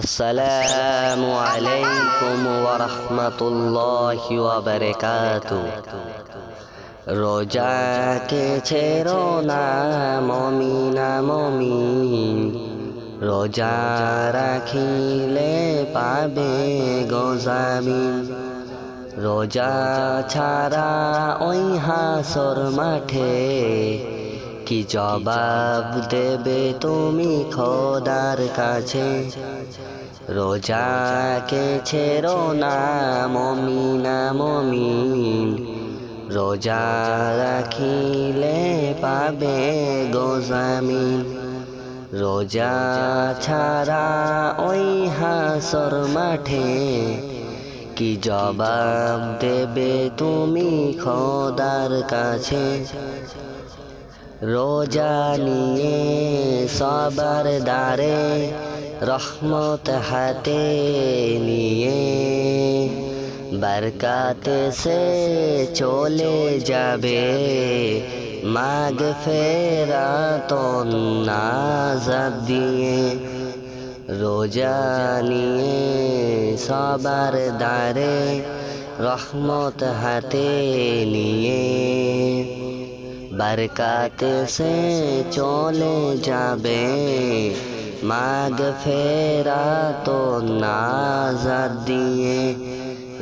আসসালামু আলাইকুম ওয়া রাহমাতুল্লাহি ওয়া বারাকাতুহু। রোজাকে ছেড়ো না মুমিনা মুমিন, রোজা রাখিলে পাবে গোজামিন। রোজা ছাড়া ওই হাসর মাঠে কি জবাব দেবে তুমি খোদার কাছে? রোজাকে ছেড়ো না মুমিনা মুমিন, রোজা রাখিলে পাবে গোজামিন। রোজা ছাড়া ওই হাসর মাঠে কি জবাব দেবে তুমি খোদার কাছে? রোজা নিয়ে সবার দ্বারে রহমত হাতে নিয়ে বরকতে সে চলে যাবে মাগফিরাত নাজাত দিয়ে। রোজা নিয়ে সবার দ্বারে রহমত হাতে নিয়ে বরকতে সে চলে যাবে মাগফিরাত নাজাত দিয়ে।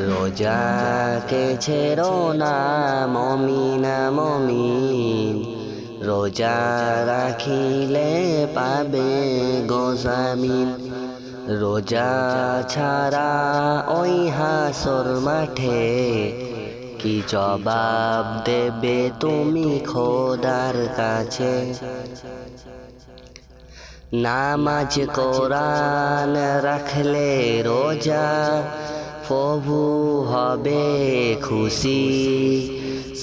রোজাকে ছেড়ো না মুমিনা মুমিন, রোজা রাখিলে পাবে গোজামিন। রোজা ছাড়া ওই হাসর মাঠে কি জবাব দেবে তুমি খোদার কাছে? নামাজ কোরআন রাখলে রোজা প্রভু হবে খুশি,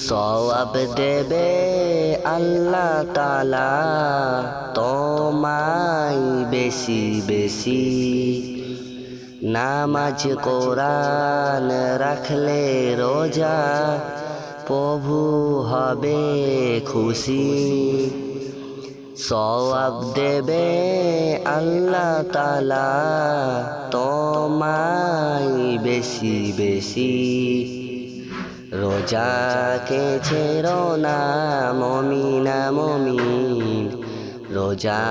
সওয়াব দেবে আল্লাহ তাআলা তোমায় বেশি বেশি। নামাজ কোরআন রাখলে রোজা প্রভু হবে খুশি, সওয়াব দেবে আল্লাহ তাআলা তোমায় বেশি বেশি। রোজাকে ছেড়ো না মুমিনা মুমিন, রোজা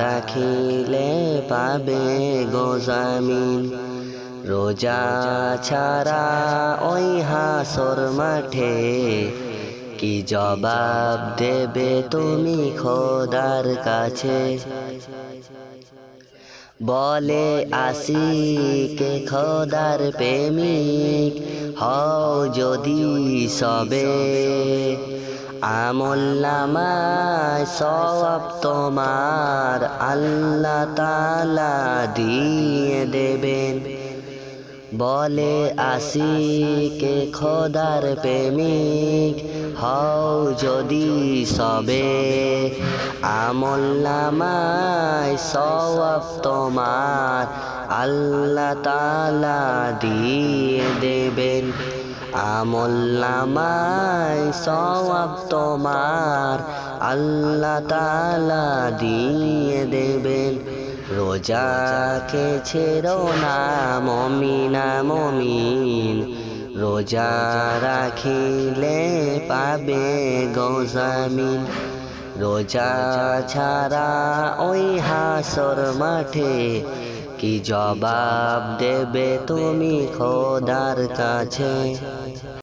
রাখিলে পাবে গোজামিন। রোজা ছাড়া ওই হাসর মাঠে কি জবাব দেবে তুমি খোদার কাছে? বলে আশিকে খোদার প্রেমিক হও যদি সবে, আমলনামায় সওয়াব তোমার আল্লাহ তাআলা দিয়ে দেবেন। বলে আশিকে খোদার প্রেমিক হও যদি সবে, আমলনামায় সওয়াব তোমার আল্লাহ তাআলা দিয়ে দেবেন। আমলনামায় সওয়াব তোমার আল্লাহ তাআলা দিয়ে দেবেন। রোজাকে ছেড়ো না মুমিনা মুমিন, রোজা রাখিলে পাবে গোজামিন। রোজা ছাড়া ওই হাসর মাঠে কি জবাব দেবে তুমি খোদার কাছে?